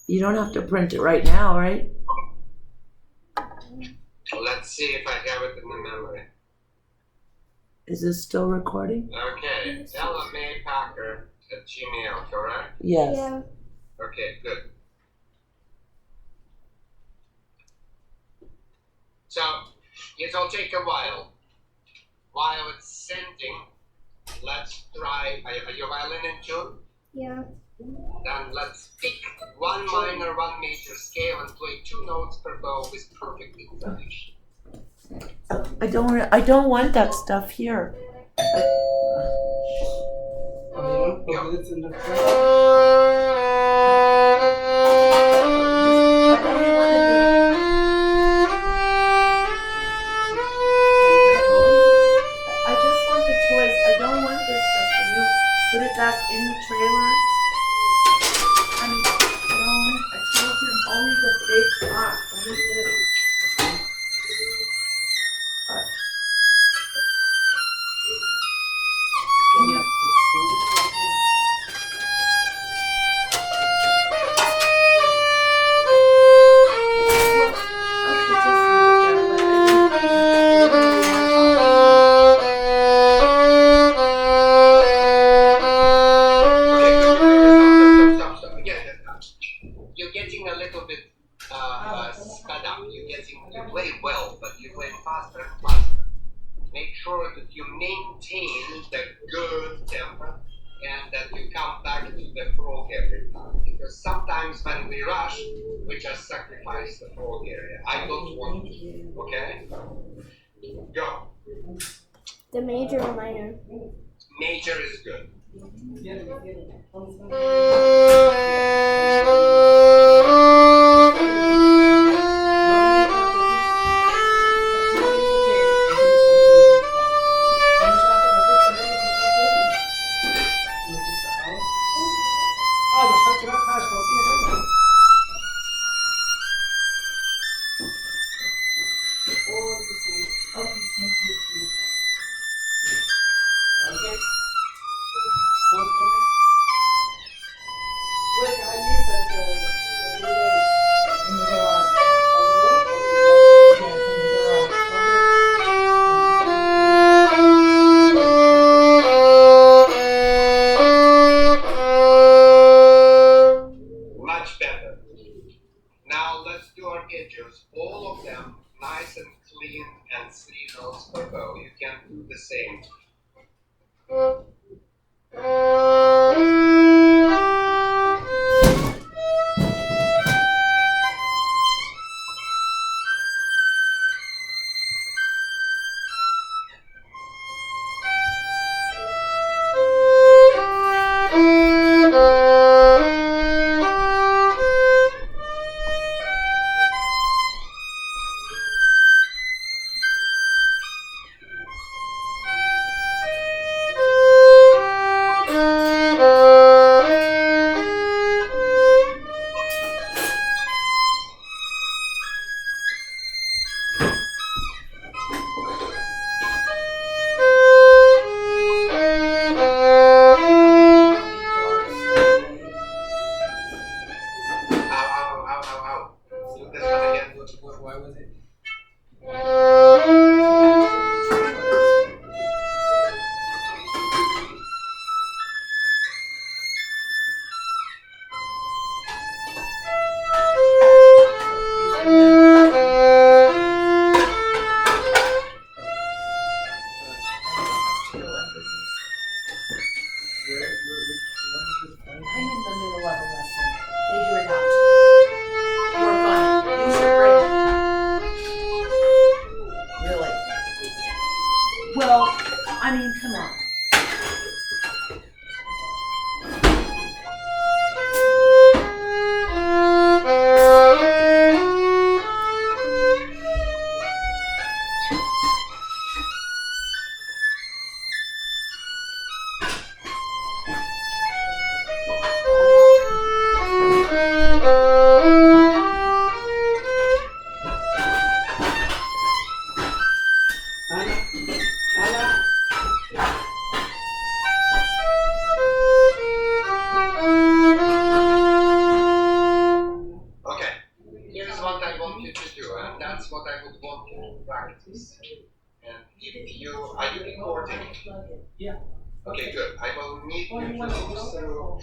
You don't have to print it right now, right? Let's see if I have it in the memory. Is this still recording? Okay, Ella May Packer at Gmail, correct? Yes. Yeah. Okay, good. So, it'll take a while. While it's sending, let's try. Are your violin in tune? Yeah. Then let's pick one minor, one major scale and play 2 notes per bow with perfect intonation. I don't want that stuff here. I just want the toys. I don't want this stuff. Can you put it back in the trailer? I mean, I told you only the big pot. Only this. Can you? Stop. You're getting a little bit sped up. You play well, but you're playing faster and faster. Make sure that you maintain the good tempo and that you come back to the frog every time. Because sometimes when we rush, we just sacrifice the frog area. I don't want to. Okay? Go. The major or minor? Major is good. Much better. Now let's do arpeggios. All of them nice and clean and 3 notes per bow. You can do the same. Ow. Do this one again. Why was it? I'm in the middle of a lesson. Figure it out. Work on it. Use your brain. you to do, and that's what I would want you to practice. And if you are you recording? Yeah. Okay, good. I will need you to go through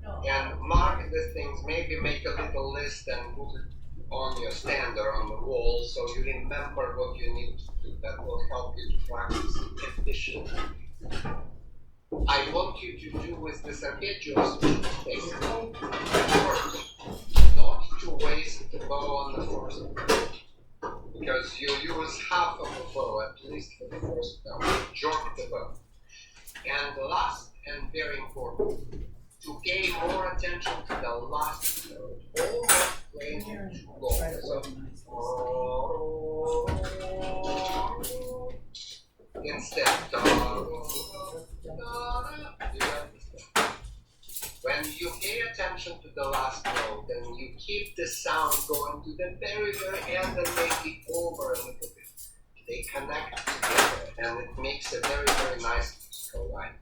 No. and mark the things. Maybe make a little list and put it on your stand or on the wall, so you remember what you need to do. That will help you to practice efficiently. I want you to do with this arpeggios thing first, not to waste the bow on the first one, because you use half of the bow at least for the first note. Jerk the bow. And the last and very important, to pay more attention to the last note. Always playing too low. So, instead, when you pay attention to the last note, then you keep the sound going to the very, very end and make it over a little bit. They connect together, and it makes a very, very nice musical line.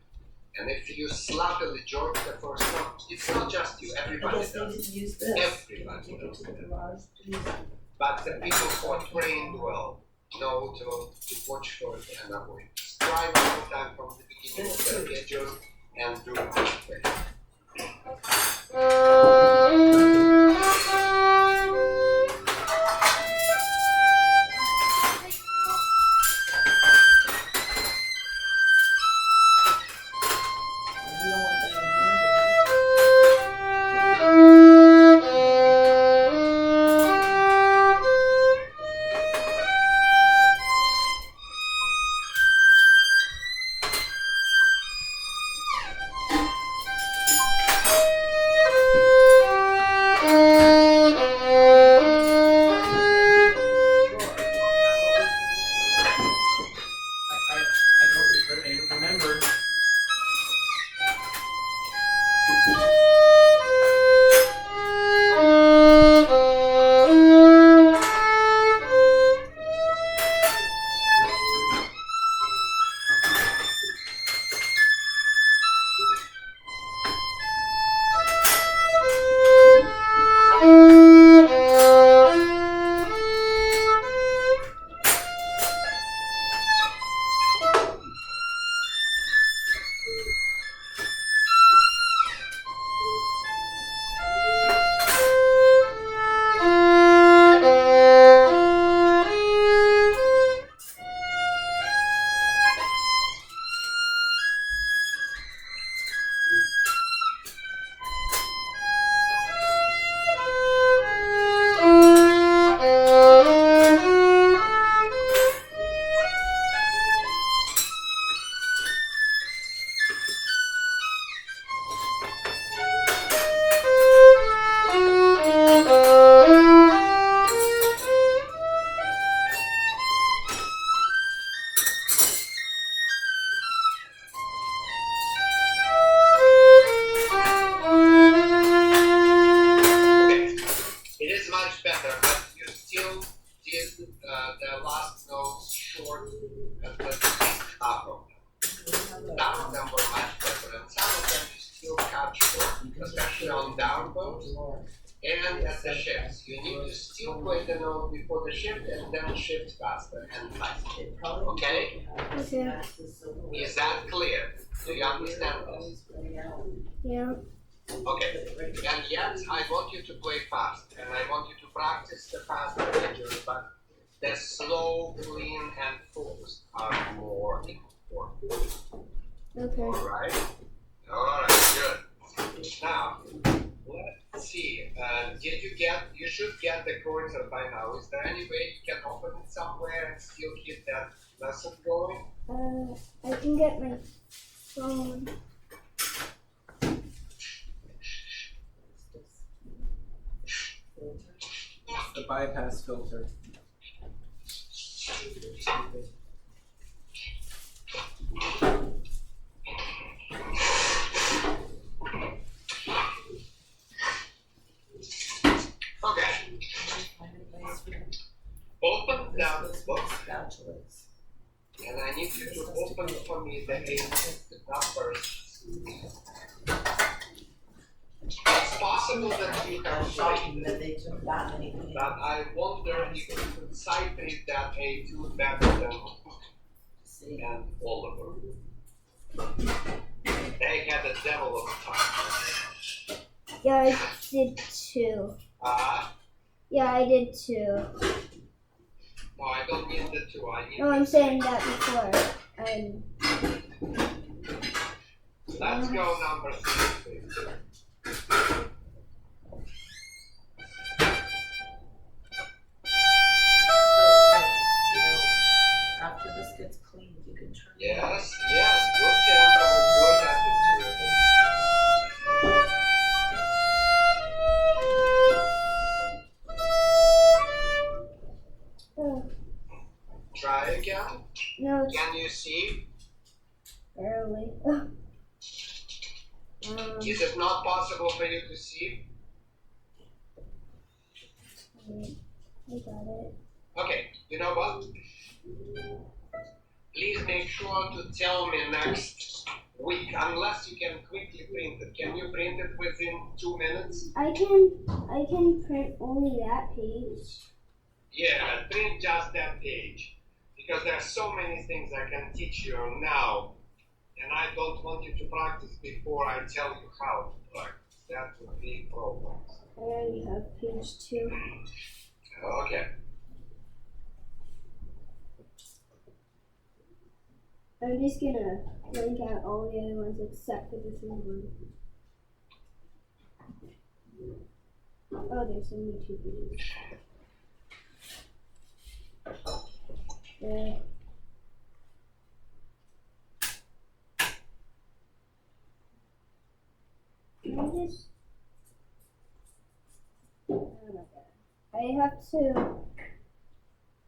And if you sloppily jerk the first note, it's not just you, I everybody guess they does. didn't use this. Everybody Take it does to the that. garage to use it. But the people who are trained well know to watch for it and avoid it. Try one more time from the beginning of the arpeggios and do it this way. You don't want that in here. I don't remember. Okay, it is much better, but you still did the last notes short at least half of them. Some of them were much better, and some of them you still cut short, especially on down bows and at the shifts. You need to still play the note before the shift and then shift faster and faster. Okay? Okay. Is that clear? Do you understand this? Yeah. Okay, and yet I want you to play fast, and I want you to practice the fast arpeggios, but the slow, clean, and focused are more important. Okay. Alright? Alright, good. Now, let's see, you should get the chords by now. Is there any way you can open it somewhere and still keep that lesson going? I can get my phone. The bypass filter. Okay, open that book. Spatulas. And I need you to open for me the numbers. It's possible possible that you have played, Shocking that they took that many pages. but I wonder if you could citrate that A2 better than See, and Oliver. They had a devil of a time. Yeah, I did too. Yeah, I did too. No, I don't mean the two. I mean No, I'm saying that before. And let's go number 3, please. you know, after this gets cleaned, you can turn it off. Yes, good tempo, good attitude. Try again. no, it's Can you see? barely. Is it not possible for you to see? Wait, I got it. Okay, you know what? Please make sure to tell me next week, unless you can quickly print it. Can you print it within 2 minutes? I can print only that page. Yeah, print just that page. Because there are so many things I can teach you now. And I don't want you to practice before I tell you how to practice. That would be a problem. I already have page 2. Okay. I'm just gonna blank out all the other ones except for this one. Oh, there's only 2 pages. There. Can I just? Oh my god. I have to.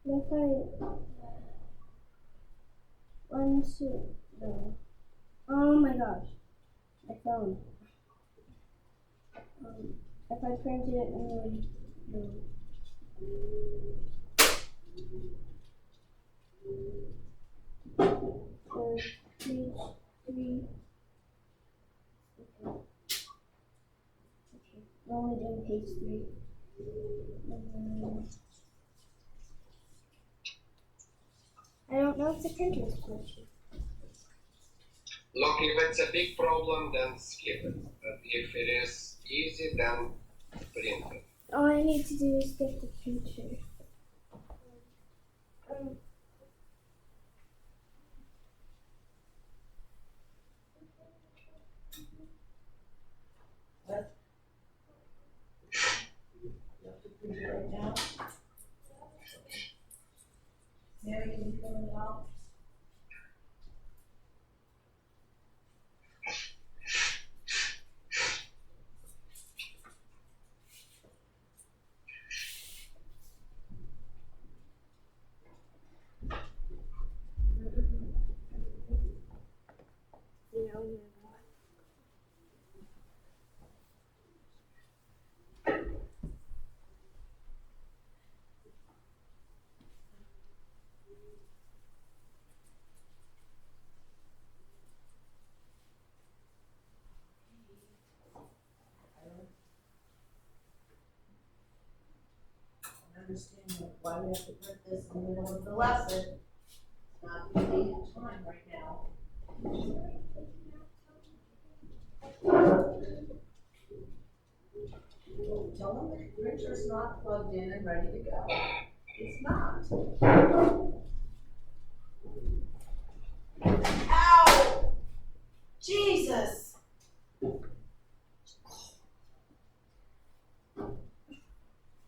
What if I? 1, 2. No. Oh my gosh. My phone. If I printed it and no. So, page 3. Okay. We're only doing page 3. I don't know if the printer is glitchy. Look, if it's a big problem, then skip it. But if it is easy, then print it. All I need to do is get the printer. You have to print it right now. Mary, can you fill it out? I understand why we have to print this in the middle of the lesson. It's not the needed time right now. Tell them the printer's not plugged in and ready to go. It's not. Ow! Jesus!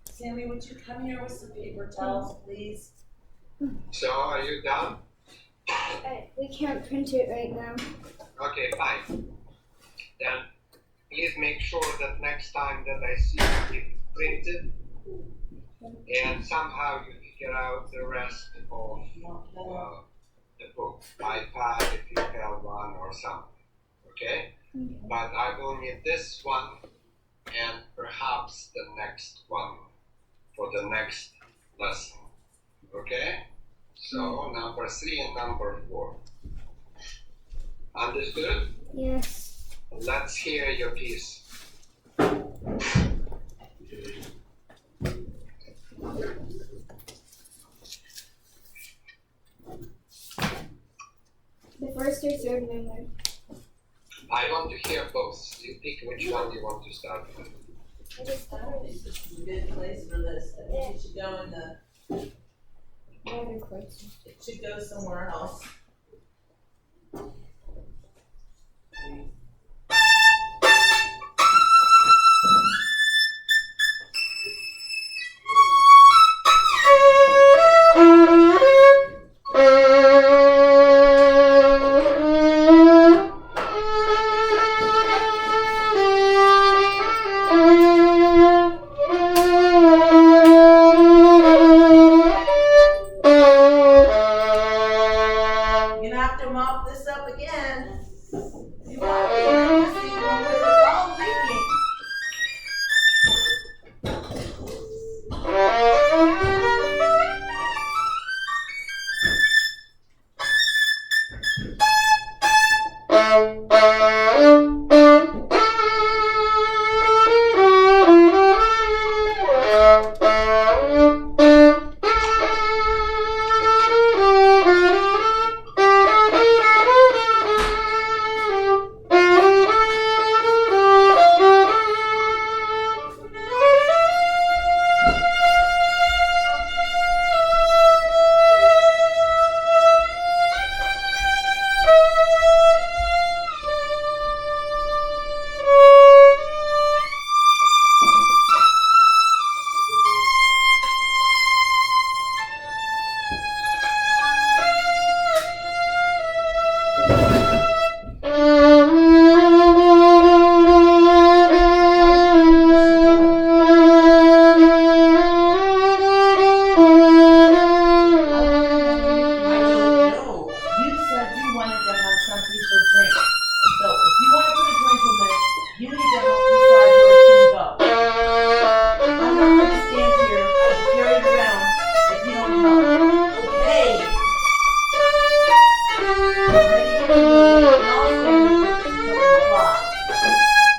Sammy, would you come here with some paper towels, please? So, are you done? We can't print it right now. Okay, fine. Then please make sure that next time that I see it printed and somehow you figure out the rest of the book, iPad if you have one or something, okay? But I will need this one and perhaps the next one for the next lesson, okay? So number 3 and number 4. Understood? Yes. Let's hear your piece. The first or third memory. I want to hear both. You pick which one you want to start with. I just started. This is a good place for this. I think it should go in the, Water question. it should go somewhere else. You're gonna have to mop this up again. You might be able to see because it's all leaking. I don't know. You said you wanted to have something for drink. So if you want to put a drink in this, you need to help decide where it's gonna go. I'm not gonna stand here and carry it around if you don't help. Okay. Ready to move, and I'll stand here until you fly.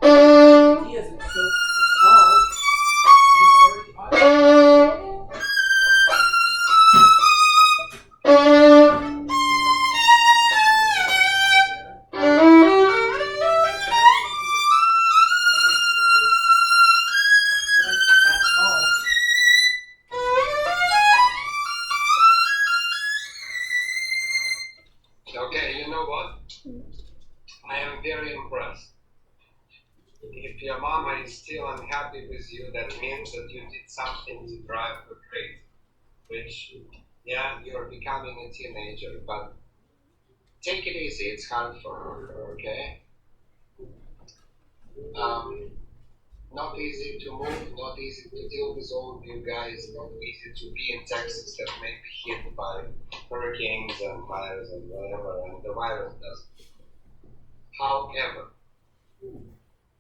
He isn't so small. He's already that tall. Okay, you know what? I am very impressed. If your mama is still unhappy with you, that means that you did something to drive her crazy. Which, yeah, you're becoming a teenager, but take it easy. It's hard for her, okay? Not easy to move, not easy to deal with all of you guys, not easy to be in Texas that may be hit by hurricanes and fires and whatever, and the virus doesn't. However,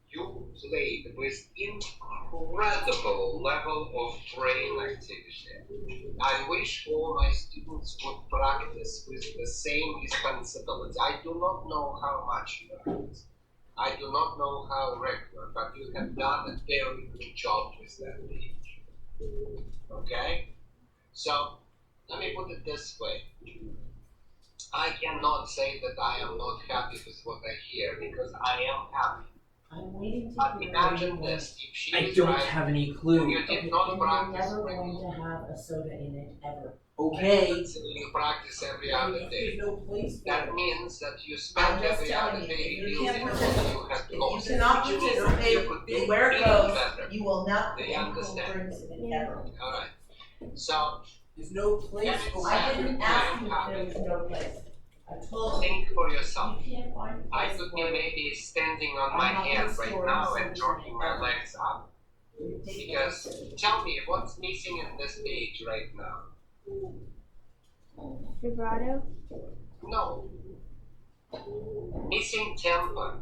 you played with incredible level of brain activity. I wish all my students would practice with the same responsibility. I do not know how much you practice. I do not know how regular, but you have done a very good job with that age. Okay? So, let me put it this way. I cannot say that I am not happy with what I hear, because I am happy. I'm waiting to But hear imagine what you this, if she I is don't right, have any and clue. you want. did Okay, not then you're practice never regularly. going to have a soda in it ever. Okay. You practice every other There's day. no place for That it. means that you I'm spend just every telling other you, day if you building can't what participate, you have if you lost. cannot Which means participate you could do in where it even goes, better. you will not They get any cold understand. drinks in it Yeah. ever. Alright. So, There's no place for I didn't ask you if there was no place. I told you, think for yourself. you can't find a I place could be for it. maybe standing on I'm my not hands gonna right store now something and jerking my ever. legs up. Because, tell me, what's missing in this page right now? Vibrato. No. Missing tempo.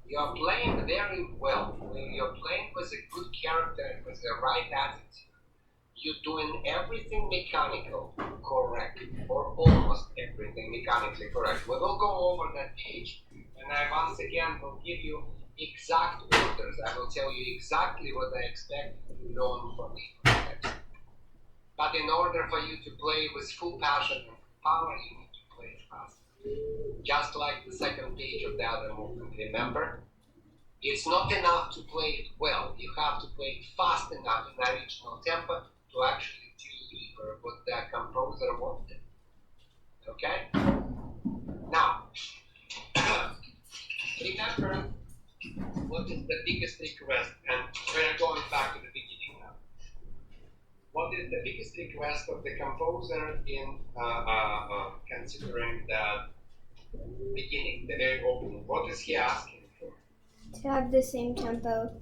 You're playing very well. You're playing with a good character, with the right attitude. You're doing everything mechanical correct, or almost everything mechanically correct. We will go over that page, and I once again will give you exact orders. I will tell you exactly what I expect you to learn from me. But in order for you to play with full passion and power, you need to play it fast. Just like the second page of the other movement, remember? It's not enough to play it well. You have to play it fast enough in original tempo to actually deliver what the composer wanted. Okay? Now, remember what is the biggest request, and we're going back to the beginning now. What is the biggest request of the composer in considering the beginning, the very opening? What is he asking for? To have the same tempo.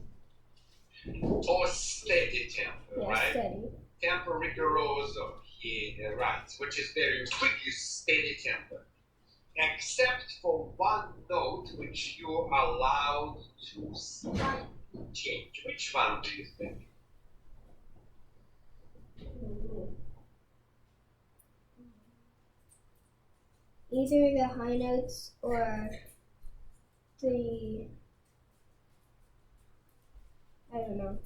Or steady tempo, Yeah, right? steady. Tempo rigoroso, he writes, which is very quickly steady tempo. Except for one note which you are allowed to slightly change. Which one do you think? Either the high notes or the, I don't know.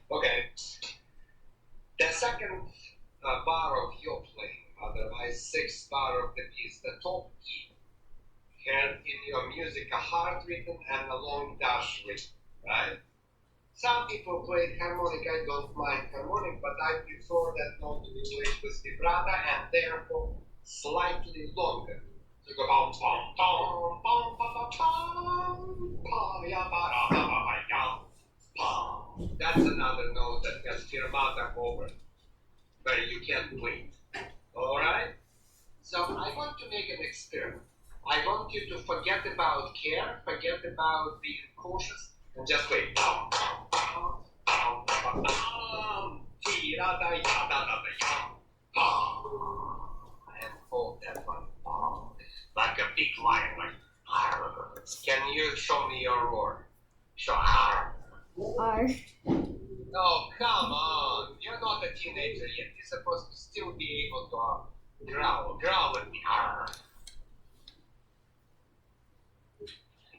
Okay. The second bar of your playing, otherwise sixth bar of the piece, the top E, had in your music a hard rhythm and a long dash rhythm, right? Some people play harmonic. I don't mind harmonic, but I prefer that note to be played with vibrato and therefore slightly longer. So go bum bum bum bum bum bum bum ya ba ra ba ba ba ya bum. That's another note that has fermata over, where you can't wait. All right. So I want to make an experiment. I want you to forget about care, forget about being cautious, and just wait. Bum bum bum bum bum bum. Ti ra da ya da da da ya. Bum. And hold that one. Bum. Like a big lion, like. Can you show me your roar? Show. R. Oh, come on. You're not a teenager yet. You're supposed to still be able to growl. Growl at me.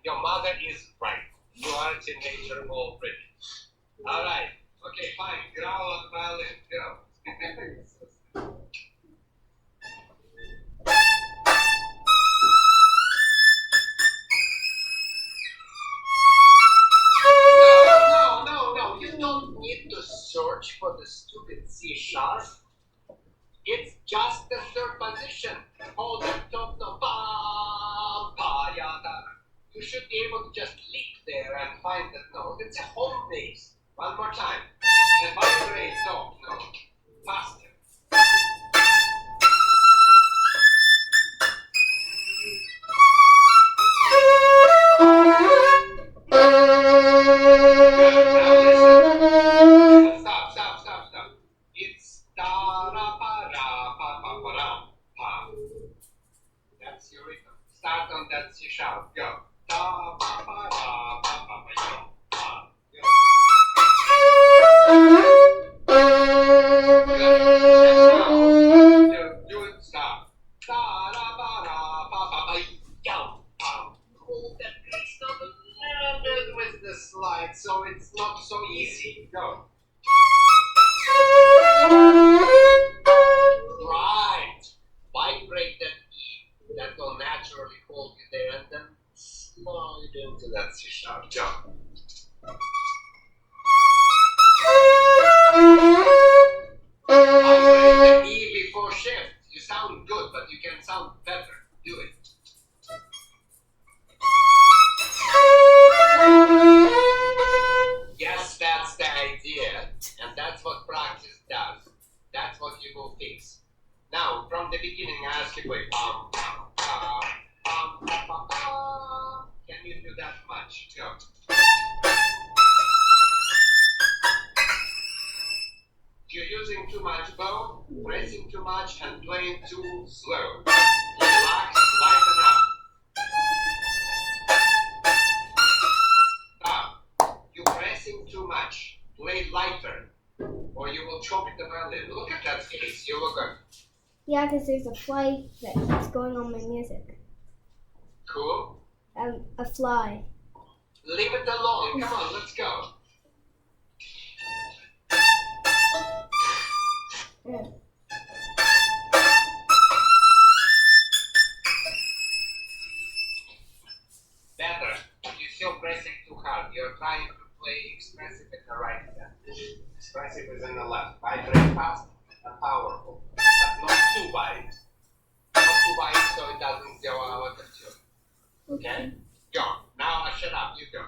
Your mother is right. You are a teenager already. Alright. Okay, fine. Growl on violin. Growl. No. You don't need to search for the stupid C sharp. It's just the third position. Hold the top note. Ba, ba, ya, da. You should be able to just leap there and find that note. It's a home base. One more time. And vibrate top note. Faster. Stop. It's da ra pa ra pa pa pa ra pa. That's your rhythm. Start on that C sharp. Go. Da pa pa ra pa pa pa yo. Pa. Go. Good. Do it. Stop. Da ra pa ra pa pa pa yo. Pa. Hold that next note a little bit with the slide, so it's not so easy. Go. Right. Vibrate that E. That will naturally hold you there, and then slide into that C sharp. Jump. Vibrate the E before shift. You sound good, but you can sound better. Do it. Yes, that's the idea, and that's what practice does. That's what you will fix. Now, from the beginning, I ask you, wait, can you do that much? Go. You're using too much bow, pressing too much, and playing too slow. Relax, lighten up. Yeah, because there's a fly that keeps going on my music. Cool. A fly. Leave it alone. Come on, let's go. Yeah. Better. You're still pressing too hard. You're trying to play expressive in the right hand. Expressive is in the left. Vibrate fast and powerful. But not too wide. Not too wide so it doesn't go out of tune. Okay? Go. Now shut up. You go.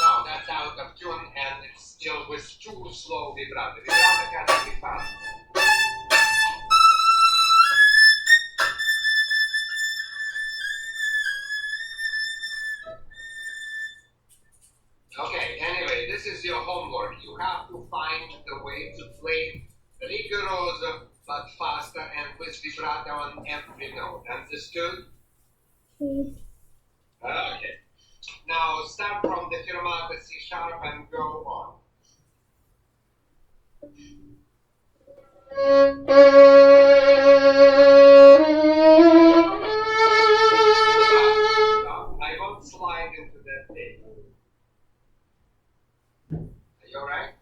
No, that's out of tune and it's still with too slow vibrato. Vibrato has to be fast. Okay, anyway, this is your homework. You have to find the way to play rigoroso but faster and with vibrato on every note. Understood? Okay. Okay. Now start from the fermata C sharp and go on. Stop. I won't slide into that thing. Are you alright?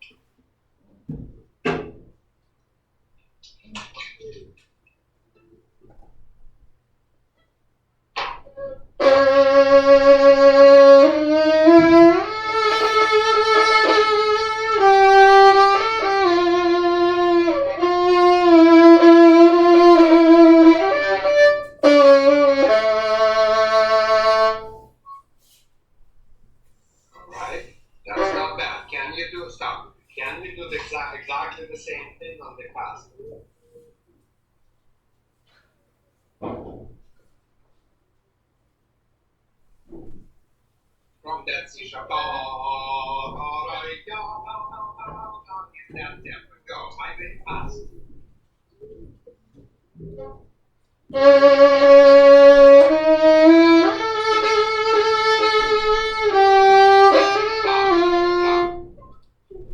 Alright. That's not bad. Can you do stop? Can we do exactly the same thing on the fast? From that C sharp, in that tempo, go, vibrate fast.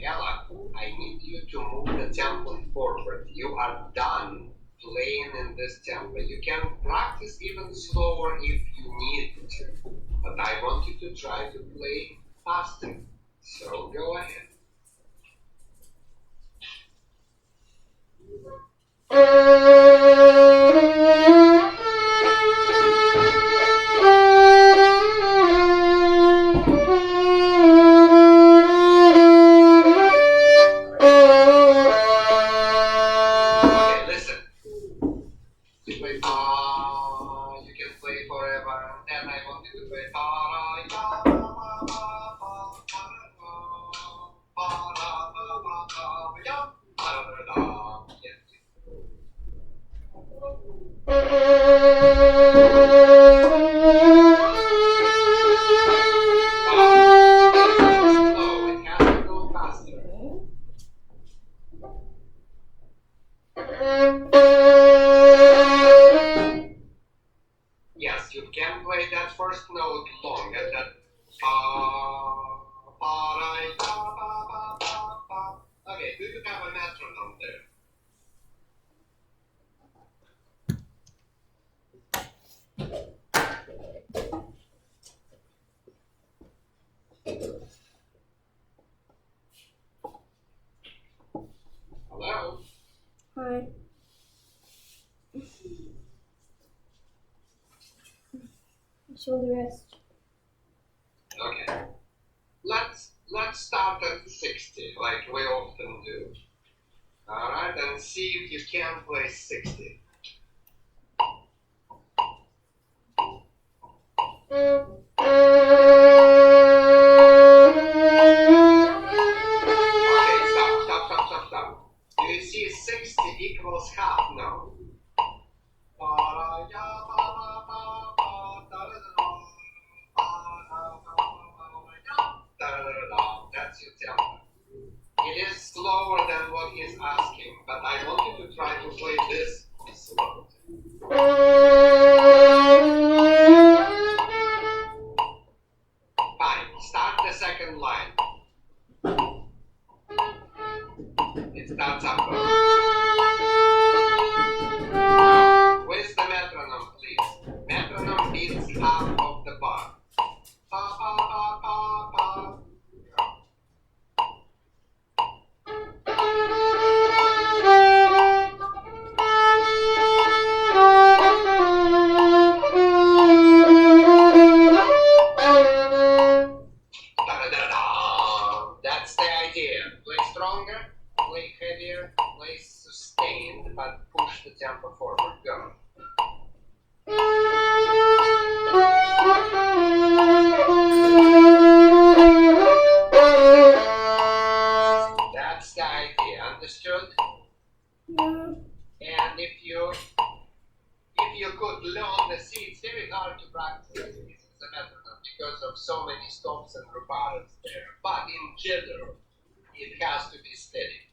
Ella, I need you to move the tempo forward. You are done playing in this tempo. You can practice even slower if you need to. But I want you to try to play faster. So go ahead. Okay, listen. You play you can play forever. Then I want you to play slow. It has to go faster. Yes, you can play that first note long and that Okay, do you have a metronome there? Hello? Hi. Shoulder rest. Okay. Let's start at 60, like we often do. Alright, and see if you can play 60. Okay, stop. Do you see 60 equals half now? That's your tempo. It is slower than what he's asking, but I want you to try to play this see, it's very hard to practice this as a metronome because of so many stops and rubars there. But in general, it has to be steady.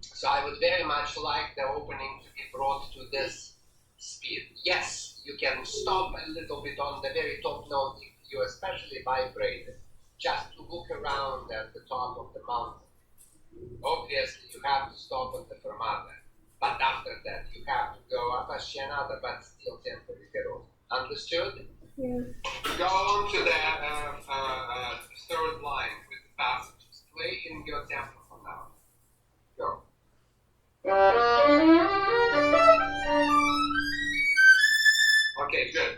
So I would very much like the opening to be brought to this speed. Yes, you can stop a little bit on the very top note if you especially vibrate it, just to look around at the top of the mountain. Obviously, you have to stop at the fermata, but after that, you have to go appassionata, but still tempo rigoroso. Understood? Yeah. Go on to the third line with the passages. Play in your tempo for now. Go. Okay, good.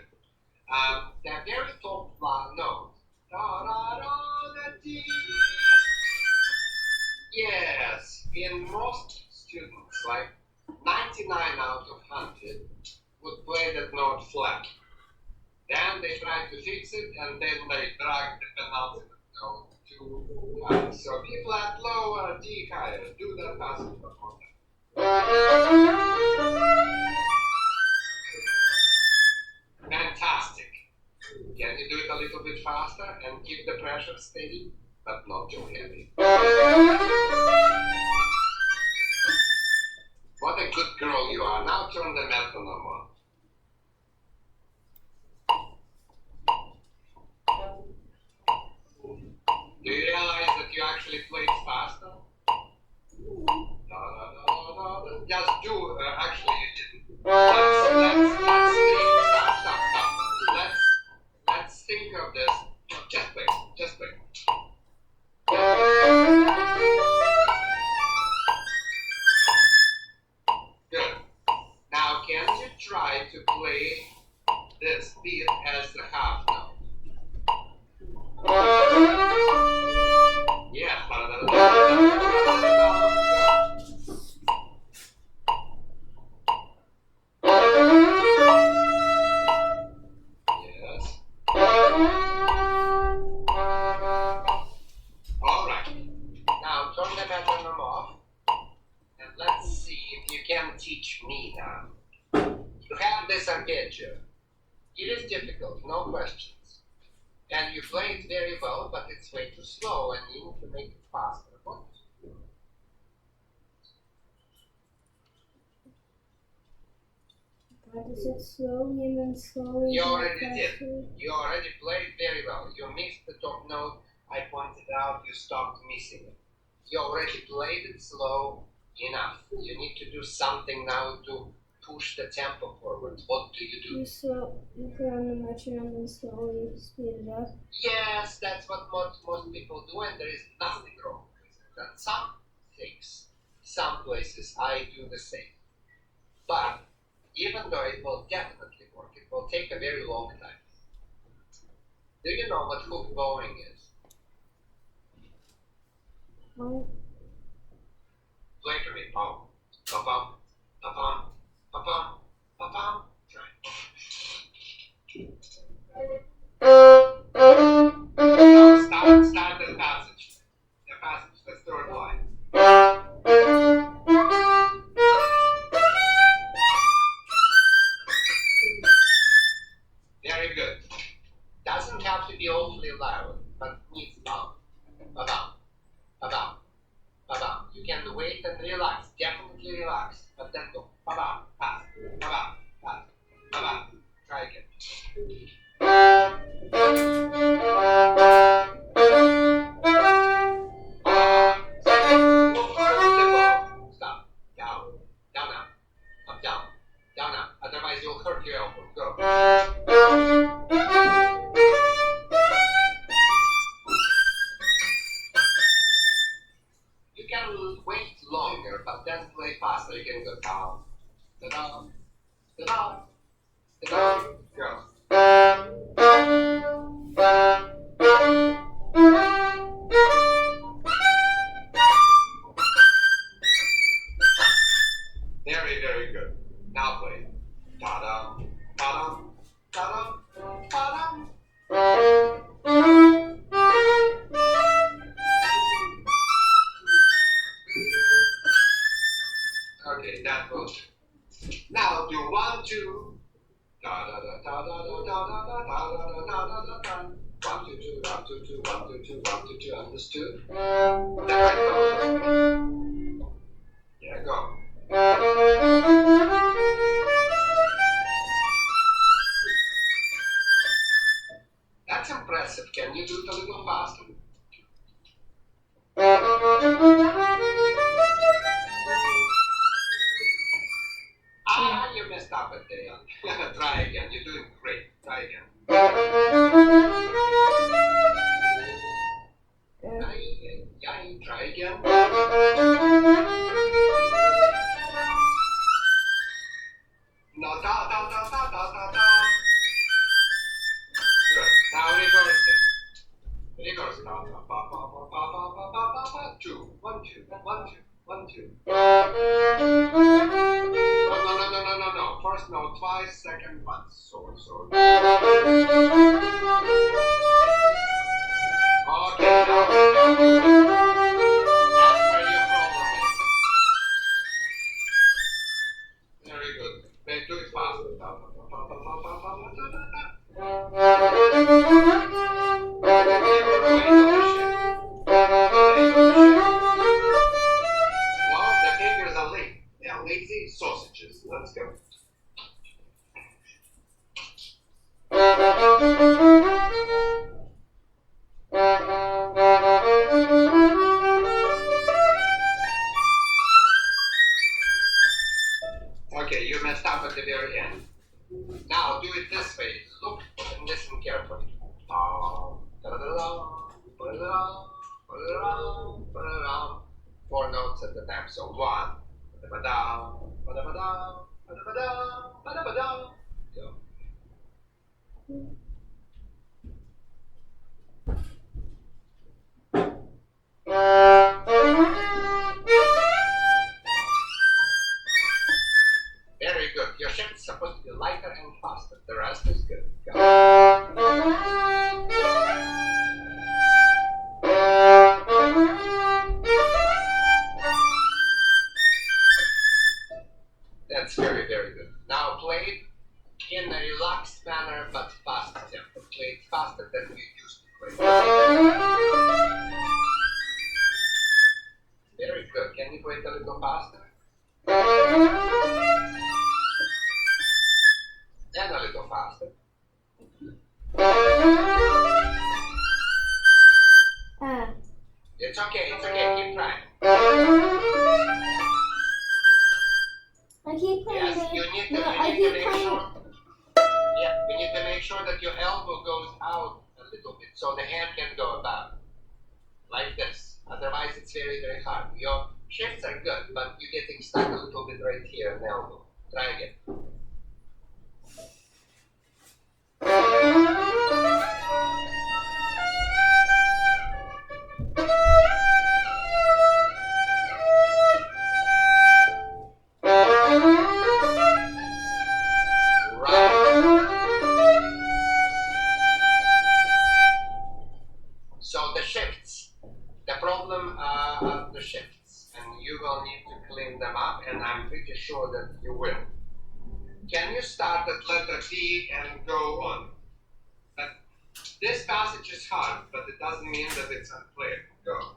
The very top note. Da, da, da, da, dee. Yes, in most students, like 99 out of 100, would play that note flat. Then they try to fix it, and then they drag the penultimate note too high. So B flat lower, D higher. Do that passage one more time. Fantastic. Can you do it a little bit faster and keep the pressure steady, but not too heavy? What a good girl you are. Now turn the metronome on. Do you realize that you actually played faster? Da, da, da, da, da. Just do, actually you didn't. Let's think, stop. Let's think of this. No, just wait. Good. Now can you try to play this beat as the half note? Yes. Yes. All right. Now turn the metronome off, and let's see if you can teach me now. You have this arpeggio. It is difficult, no questions. And you play it very well, but it's way too slow, and you need to make it faster. What? Practice it slowly and then slowly. You and already then did. faster. You already played very well. You missed the top note. I pointed out you stopped missing it. You already played it slow enough. You need to do something now to push the tempo forward. What do you do? You put on the metronome and slowly speed it up. Yes, that's what most people do, and there is nothing wrong with it. And some things, some places, I do the same. But even though it will definitely work, it will take a very long time. Do you know what hook bowing is? Oh, Play for me, Paul. Pa-pum, pa-pum, pa-pum, pa-pum. Try. Now start the passage. The passage, the third line. Very good. Doesn't have to be awfully loud, but needs bump. Ba-bum, ba-bum, ba-bum. You can wait and relax. Definitely relax. But then go. Ba-bum, pass. Ba-bum, pass. Ba-bum. Try again. Stop. Down. Down now. Up, down. Down now. Otherwise you'll hurt your elbow. Go. You can wait longer, but then play faster. You can go down. Da-down. Da-down. Da-down. Go. Very, very good. Now play. Ta-dum, ta-dum, ta-dum, Understood? Yeah, go. That's impressive. Can you do it a little faster? Ah, you messed up at the end. Try again. You're doing great. Try again. Try again. No, da, da, da, da, da, da, da. Good. Now reverse it. Reverse. Da, da, ba, ba, ba, ba, ba, ba, ba, ba, ba. 2, 1, 2, 1, 2, 1, 2. No. First note twice, second once. So. Okay, now that's where your problem is. Very good. Wait, do it faster. Da, da, da, da, da, da, da, da, da, da, da. No, the fingers are late. They are lazy sausages. Let's go. Okay, you messed up at the very end. Now do it this way. Look and listen carefully. Four notes at a time. So 1. Go. Very good. Your shift is supposed to be lighter and faster. The rest is good. Go. That's very, very good. Now play it in a relaxed manner but fast tempo. Play it faster than you used to play. Very good. Can you play it a little faster? And a little faster. It's okay. Keep trying. I keep playing Yes, you need to make sure that your elbow goes out a little bit so the hand can go above. Like this. Otherwise it's very, very hard. Your shifts are good, but you're getting stuck a little bit right here in the elbow. Try again. So the shifts, the problem of the shifts, and you will need to clean them up, and I'm pretty sure that you will. Can you start at letter D and go on? But this passage is hard, but it doesn't mean that it's unclear. Go.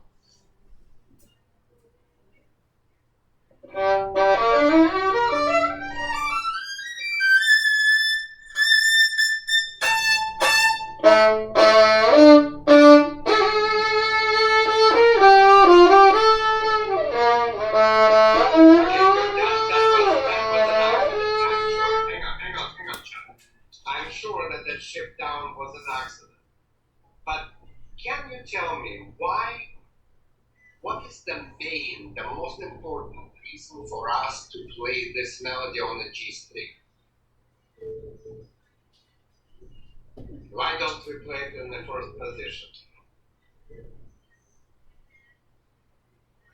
I'm sure that shift down was an accident. But can you tell me what is the most important reason for us to play this melody on a G string? Why don't we play it in the first position?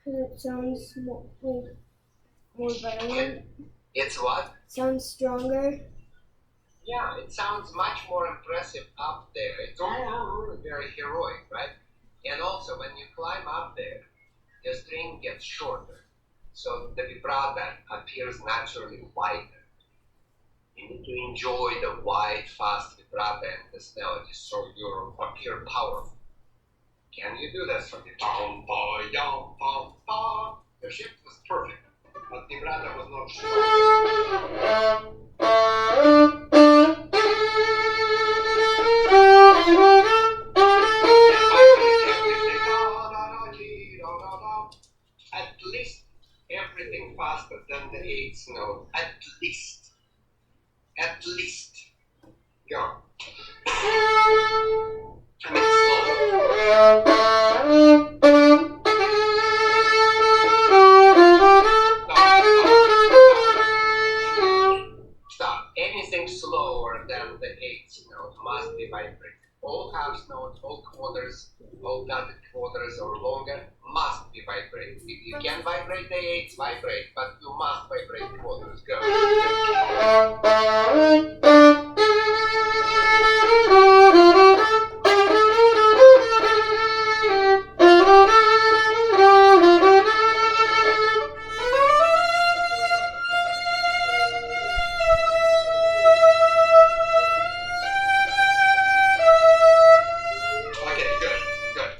It sounds more violent. It's what? Sounds stronger. Yeah, it sounds much more impressive up there. It's very heroic, right? And also, when you climb up there, the string gets shorter, so the vibrato appears naturally wider. You need to enjoy the wide, fast vibrato and the melody so you appear powerful. Can you do that for me? Pom, pa, yum, pom, pa. The shift was perfect, but vibrato was not strong. At least everything faster than the eighth note. At least. At least. Go. I mean Stop. Anything slower than the eighth note must be vibrated. All half notes, all quarters, all dotted quarters or longer must be vibrated. If you can vibrate the eighths, vibrate, but you must vibrate quarters. Go. Okay, good, good.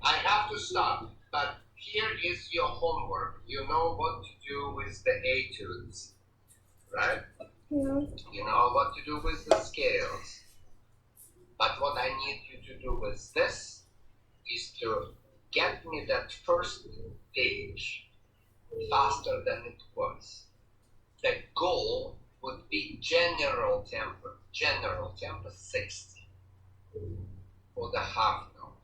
I have to stop, but here is your homework. You know what to do with the etudes, right? Yeah. You know what to do with the scales. But what I need you to do with this is to get me that first page faster than it was. The goal would be general tempo 60 for the half note.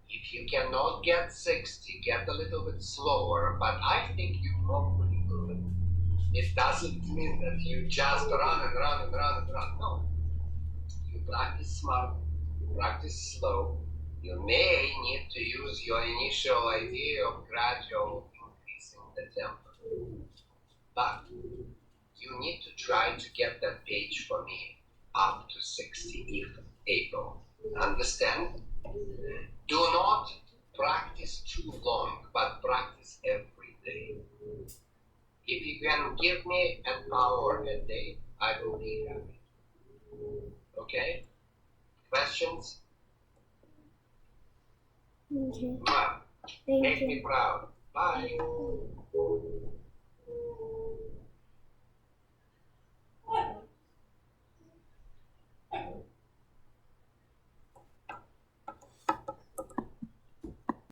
If you cannot get 60, get a little bit slower, but I think you probably could. It doesn't mean that you just run and run and run and run. No. You practice smart, practice slow. You may need to use your initial idea of gradual increasing the tempo. But you need to try to get that page for me up to 60 if able. Understand? Do not practice too long, but practice every day. If you can give me an hour a day, I will be happy. Okay? Questions? Okay. Mwah. Thank Make you. me proud. Bye.